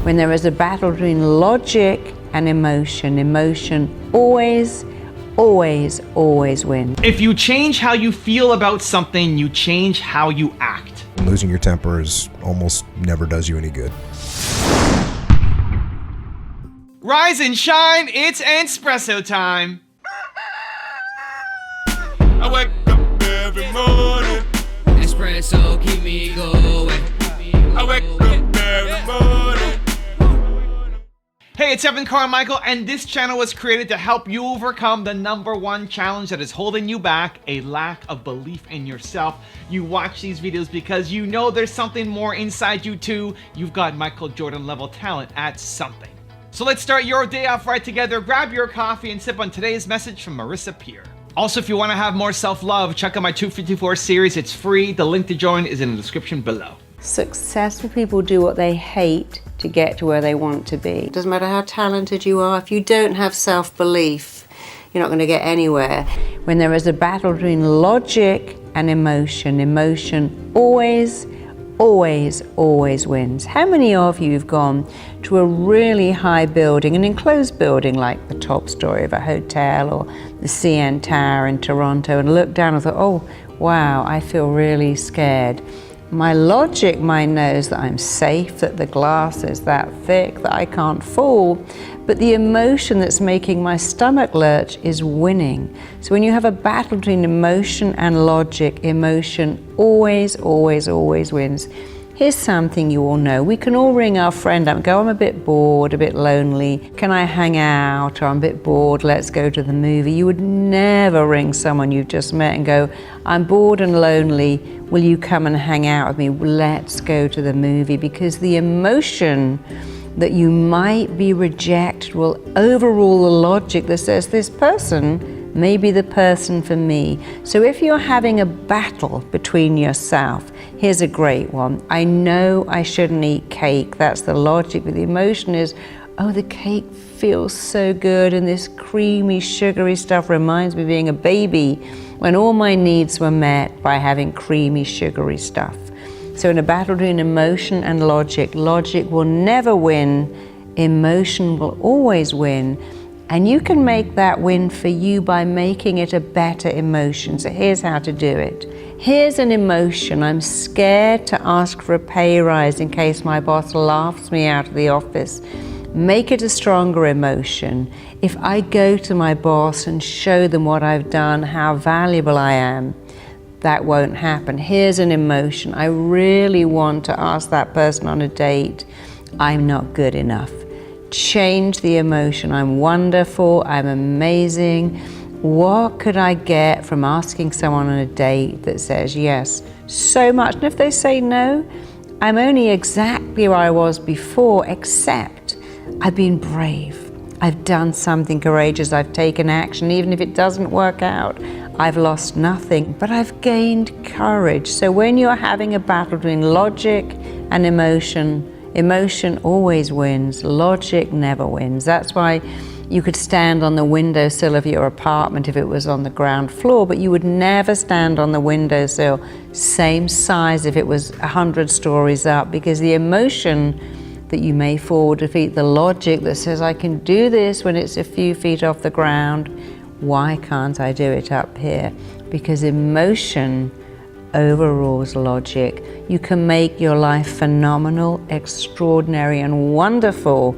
When there is a battle between logic and emotion, emotion always wins. If you change how you feel about something, you change how you act. Losing your temper almost never does you any good. Rise and shine, it's Entspresso time. I wake up every morning. Espresso keep me going. I wake up every morning. Hey, it's Carmichael, and this channel was created to help you overcome the #1 challenge that is holding you back, a lack of belief in yourself. You watch these videos because you know there's something more inside you too. You've got Michael Jordan level talent at something. So let's start your day off right together. Grab your coffee and sip on today's message from Marisa Peer. Also, if you want to have more self-love, check out my 254 series. It's free. The link to join is in the description below. Successful people do what they hate to get to where they want to be. It doesn't matter how talented you are, if you don't have self-belief, you're not going to get anywhere. When there is a battle between logic and emotion, emotion always wins. How many of you have gone to a really high building, an enclosed building like the top story of a hotel or the CN Tower in Toronto, and looked down and thought, oh wow, I feel really scared. My logic mind knows that I'm safe, that the glass is that thick, that I can't fall, but the emotion that's making my stomach lurch is winning. So when you have a battle between emotion and logic, emotion always wins. Here's something you all know. We can all ring our friend up and go, I'm a bit bored, a bit lonely. Can I hang out? Or I'm a bit bored, let's go to the movie. You would never ring someone you've just met and go, I'm bored and lonely. Will you come and hang out with me? Let's go to the movie. Because the emotion that you might be rejected will overrule the logic that says this person may be the person for me. So if you're having a battle between yourself, here's a great one. I know I shouldn't eat cake. That's the logic, but the emotion is, oh, the cake feels so good and this creamy, sugary stuff reminds me of being a baby when all my needs were met by having creamy, sugary stuff. So in a battle between emotion and logic, logic will never win, emotion will always win. And you can make that win for you by making it a better emotion. So here's how to do it. Here's an emotion. I'm scared to ask for a pay rise in case my boss laughs me out of the office. Make it a stronger emotion. If I go to my boss and show them what I've done, how valuable I am, that won't happen. Here's an emotion. I really want to ask that person on a date. I'm not good enough. Change the emotion. I'm wonderful, I'm amazing. What could I get from asking someone on a date that says yes so much? And if they say no, I'm only exactly where I was before, except I've been brave. I've done something courageous, I've taken action. Even if it doesn't work out, I've lost nothing, but I've gained courage. So when you're having a battle between logic and emotion, emotion always wins, logic never wins. That's why you could stand on the windowsill of your apartment if it was on the ground floor, but you would never stand on the windowsill same size if it was 100 stories up, because the emotion that you may fall will defeat the logic that says, I can do this when it's a few feet off the ground. Why can't I do it up here? Because emotion overrules logic. You can make your life phenomenal, extraordinary, and wonderful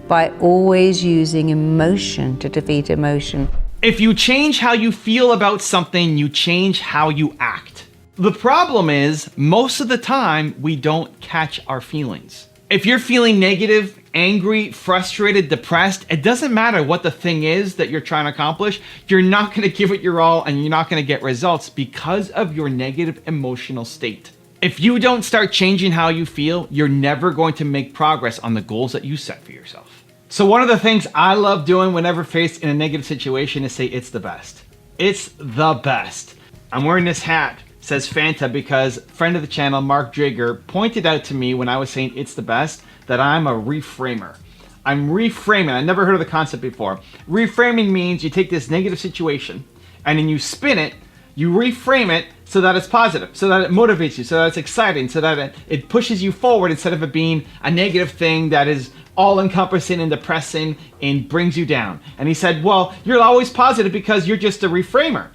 by always using emotion to defeat emotion. If you change how you feel about something, you change how you act. The problem is, most of the time, we don't catch our feelings. If you're feeling negative, angry, frustrated, depressed, it doesn't matter what the thing is that you're trying to accomplish, you're not going to give it your all and you're not going to get results because of your negative emotional state. If you don't start changing how you feel, you're never going to make progress on the goals that you set for yourself. So one of the things I love doing whenever faced in a negative situation is say, it's the best. It's the best. I'm wearing this hat. Says Fanta because friend of the channel, Mark Drager, pointed out to me when I was saying it's the best that I'm a reframer. I'm reframing. I never heard of the concept before. Reframing means you take this negative situation and then you spin it, you reframe it so that it's positive, so that it motivates you, so that it's exciting, so that it pushes you forward instead of it being a negative thing that is all-encompassing and depressing and brings you down. And he said, well, you're always positive because you're just a reframer.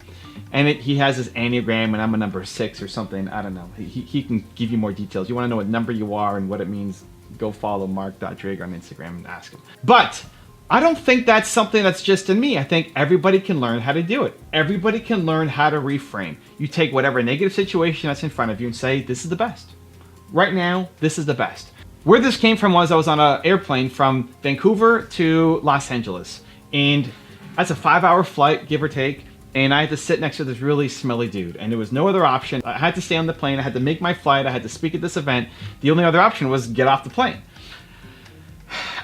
And he has this Enneagram, and I'm a number 6 or something. I don't know. He can give you more details. You want to know what number you are and what it means, go follow mark.drager on Instagram and ask him. But I don't think that's something that's just in me. I think everybody can learn how to do it. Everybody can learn how to reframe. You take whatever negative situation that's in front of you and say, this is the best. Right now, this is the best. Where this came from was I was on an airplane from Vancouver to Los Angeles. And that's a 5-hour flight, give or take. And I had to sit next to this really smelly dude. And there was no other option. I had to stay on the plane. I had to make my flight. I had to speak at this event. The only other option was get off the plane.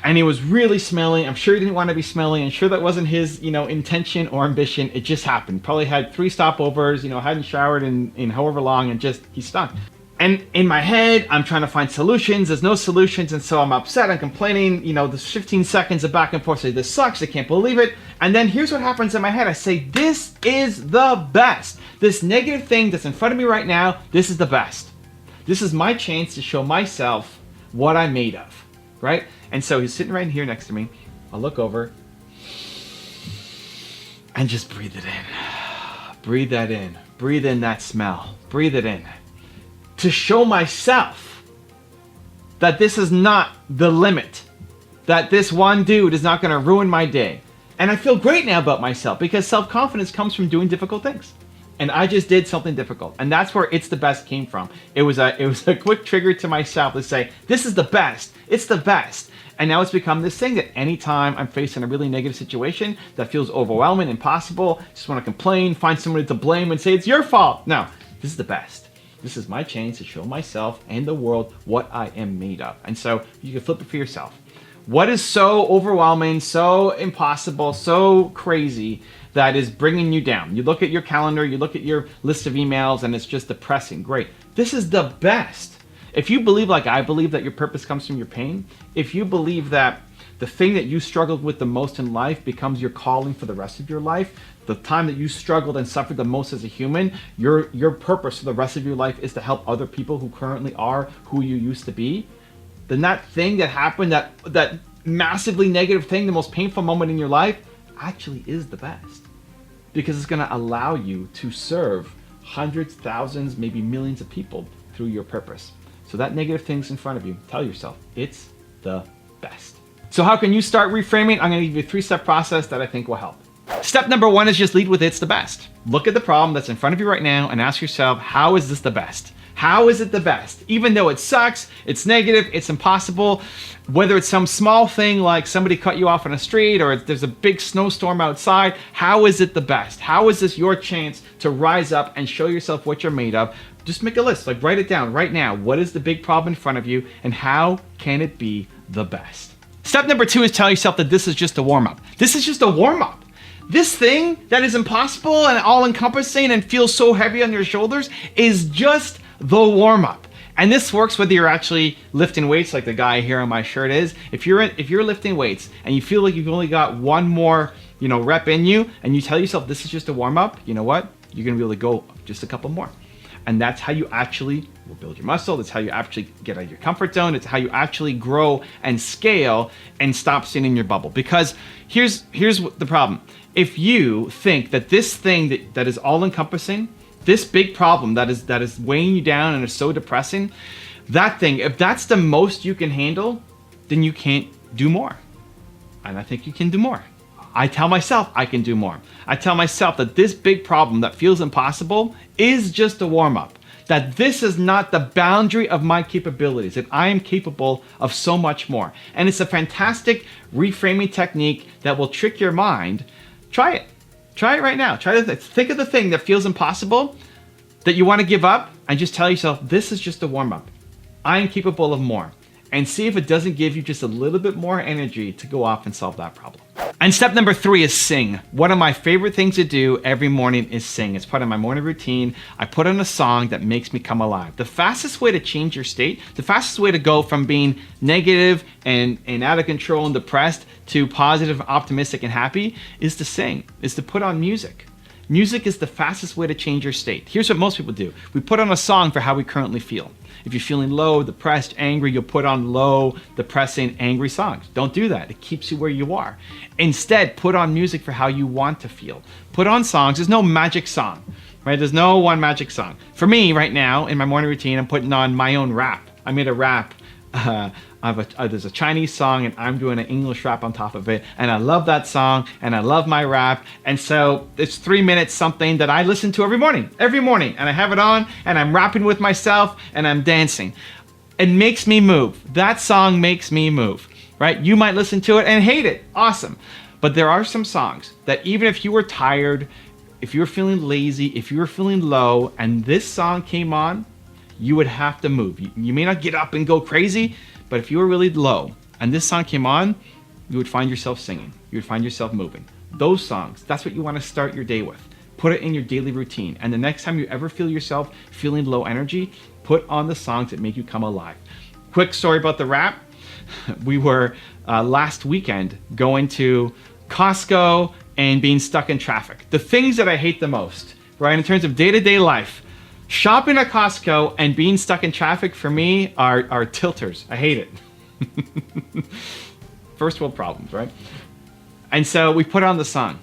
And he was really smelly. I'm sure he didn't want to be smelly. And sure that wasn't his, intention or ambition. It just happened. Probably had 3 stopovers, hadn't showered in however long, and just, he stunk. And in my head, I'm trying to find solutions. There's no solutions. And so I'm upset. I'm complaining, there's 15 seconds of back and forth. Say, this sucks. I can't believe it. And then here's what happens in my head. I say, this is the best. This negative thing that's in front of me right now, this is the best. This is my chance to show myself what I'm made of, right? And so he's sitting right here next to me. I'll look over and just breathe it in. Breathe that in. Breathe in that smell. Breathe it in. To show myself that this is not the limit. That this one dude is not going to ruin my day. And I feel great now about myself because self-confidence comes from doing difficult things. And I just did something difficult. And that's where it's the best came from. It was a quick trigger to myself to say, this is the best. It's the best. And now it's become this thing that anytime I'm facing a really negative situation that feels overwhelming, impossible, just want to complain, find somebody to blame and say, it's your fault. No, this is the best. This is my chance to show myself and the world what I am made of. And so you can flip it for yourself. What is so overwhelming, so impossible, so crazy that is bringing you down? You look at your calendar, you look at your list of emails, and it's just depressing. Great. This is the best. If you believe, like I believe, that your purpose comes from your pain, if you believe that the thing that you struggled with the most in life becomes your calling for the rest of your life, the time that you struggled and suffered the most as a human, your purpose for the rest of your life is to help other people who currently are who you used to be, then that thing that happened, that massively negative thing, the most painful moment in your life, actually is the best. Because it's going to allow you to serve hundreds, thousands, maybe millions of people through your purpose. So that negative thing's in front of you. Tell yourself, it's the best. So how can you start reframing? I'm going to give you a 3-step process that I think will help. Step number 1 is just lead with it's the best. Look at the problem that's in front of you right now and ask yourself, how is this the best? How is it the best? Even though it sucks, it's negative, it's impossible, whether it's some small thing like somebody cut you off on a street or there's a big snowstorm outside, how is it the best? How is this your chance to rise up and show yourself what you're made of? Just make a list, like write it down right now. What is the big problem in front of you and how can it be the best? Step number 2 is tell yourself that this is just a warm-up. This is just a warm-up. This thing that is impossible and all-encompassing and feels so heavy on your shoulders is just the warm-up. And this works whether you're actually lifting weights like the guy here on my shirt is. If you're lifting weights and you feel like you've only got one more rep in you and you tell yourself this is just a warm-up, you know what? You're gonna be able to go just a couple more. And that's how you actually will build your muscle. That's how you actually get out of your comfort zone. It's how you actually grow and scale and stop sitting in your bubble. Because here's the problem. If you think that this thing that is all-encompassing, this big problem that is weighing you down and is so depressing, that thing, if that's the most you can handle, then you can't do more. And I think you can do more. I tell myself I can do more. I tell myself that this big problem that feels impossible is just a warm-up. That this is not the boundary of my capabilities, that I am capable of so much more. And it's a fantastic reframing technique that will trick your mind. Try it. Try it right now. Think of the thing that feels impossible, that you want to give up, and just tell yourself, this is just a warm-up. I am capable of more. And see if it doesn't give you just a little bit more energy to go off and solve that problem. And step number 3 is sing. One of my favorite things to do every morning is sing. It's part of my morning routine. I put on a song that makes me come alive. The fastest way to change your state, the fastest way to go from being negative and out of control and depressed to positive, optimistic, and happy is to sing, is to put on music. Music is the fastest way to change your state. Here's what most people do. We put on a song for how we currently feel. If you're feeling low, depressed, angry, you'll put on low, depressing, angry songs. Don't do that. It keeps you where you are. Instead, put on music for how you want to feel. Put on songs. There's no magic song, right? There's no one magic song. For me, right now, in my morning routine, I'm putting on my own rap. I made a rap. There's a Chinese song and I'm doing an English rap on top of it, and I love that song and I love my rap, and so it's 3 minutes something that I listen to every morning, and I have it on and I'm rapping with myself and I'm dancing. It makes me move. That song makes me move, right? You might listen to it and hate it. Awesome. But there are some songs that even if you were tired, if you were feeling lazy, if you were feeling low and this song came on, you would have to move. You may not get up and go crazy, but if you were really low and this song came on, you would find yourself singing. You would find yourself moving. Those songs, that's what you want to start your day with. Put it in your daily routine. And the next time you ever feel yourself feeling low energy, put on the songs that make you come alive. Quick story about the rap. We were last weekend going to Costco and being stuck in traffic. The things that I hate the most, right, in terms of day-to-day life, shopping at Costco and being stuck in traffic for me are tilters. I hate it. First world problems, right? And so we put on the song,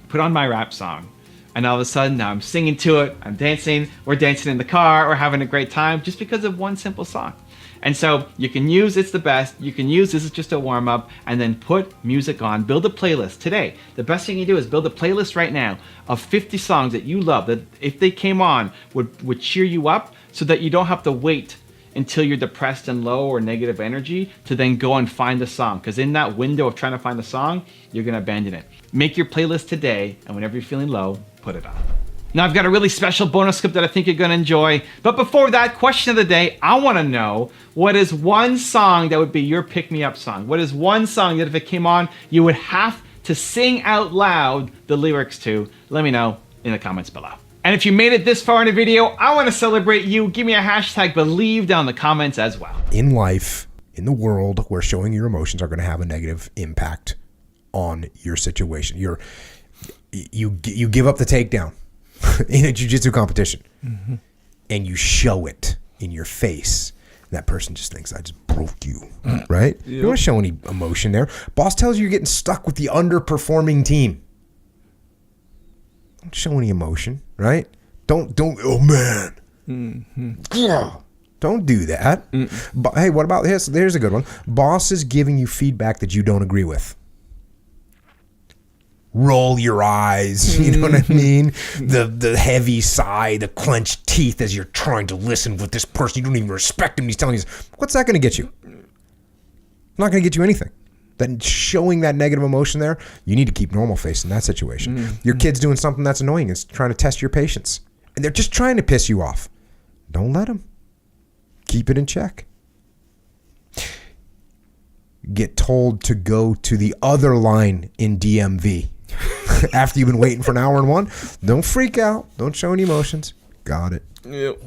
put on my rap song, and all of a sudden now I'm singing to it, I'm dancing, we're dancing in the car, we're having a great time just because of one simple song. And so you can use It's the Best, you can use This Is Just a Warm Up, and then put music on. Build a playlist today. The best thing you do is build a playlist right now of 50 songs that you love, that if they came on would cheer you up, so that you don't have to wait until you're depressed and low or negative energy to then go and find a song. Because in that window of trying to find a song, you're gonna abandon it. Make your playlist today, and whenever you're feeling low, put it on. Now I've got a really special bonus clip that I think you're gonna enjoy. But before that, question of the day, I wanna know, what is one song that would be your pick-me-up song? What is one song that if it came on, you would have to sing out loud the lyrics to? Let me know in the comments below. And if you made it this far in the video, I wanna celebrate you. Give me a hashtag believe down in the comments as well. In life, in the world, where showing your emotions are going to have a negative impact on your situation. You give up the takedown in a jiu-jitsu competition, and you show it in your face. That person just thinks, I just broke you, right? Yep. You don't want to show any emotion there. Boss tells you you're getting stuck with the underperforming team. Don't show any emotion, right? Don't, oh man. Don't do that. But hey, what about this? There's a good one. Boss is giving you feedback that you don't agree with. Roll your eyes, you know what I mean? The heavy sigh, the clenched teeth as you're trying to listen with this person. You don't even respect him. He's telling you this. What's that going to get you? Not going to get you anything. Then showing that negative emotion there, you need to keep normal face in that situation. Your kid's doing something that's annoying. It's trying to test your patience. And they're just trying to piss you off. Don't let them. Keep it in check. Get told to go to the other line in DMV. After you've been waiting for an hour and one, don't freak out. Don't show any emotions. Got it. Yep.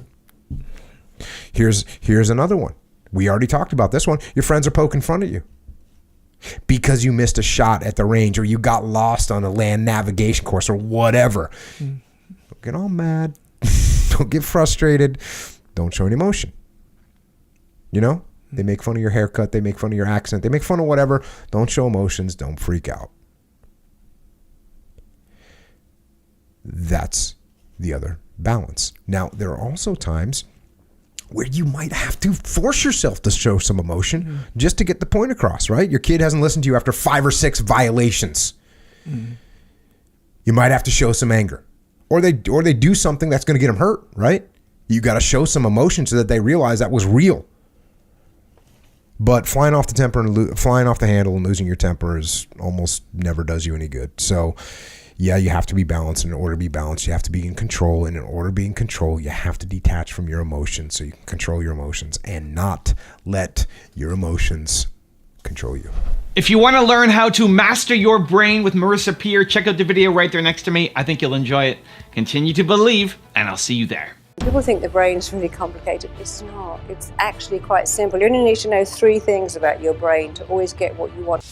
Here's another one. We already talked about this one. Your friends are poking fun at you because you missed a shot at the range, or you got lost on a land navigation course, or whatever. Don't get all mad. Don't get frustrated. Don't show any emotion. You know? They make fun of your haircut. They make fun of your accent. They make fun of whatever. Don't show emotions. Don't freak out. That's the other balance. Now, there are also times where you might have to force yourself to show some emotion just to get the point across, right? Your kid hasn't listened to you after 5 or 6 violations. You might have to show some anger. Or they do something that's going to get them hurt, right? You got to show some emotion so that they realize that was real. But flying off the handle and losing your temper is almost never does you any good. So, yeah, you have to be balanced. In order to be balanced, you have to be in control. And in order to be in control, you have to detach from your emotions so you can control your emotions and not let your emotions control you. If you want to learn how to master your brain with Marisa Peer, check out the video right there next to me. I think you'll enjoy it. Continue to believe, and I'll see you there. People think the brain's really complicated. It's not. It's actually quite simple. You only need to know 3 things about your brain to always get what you want.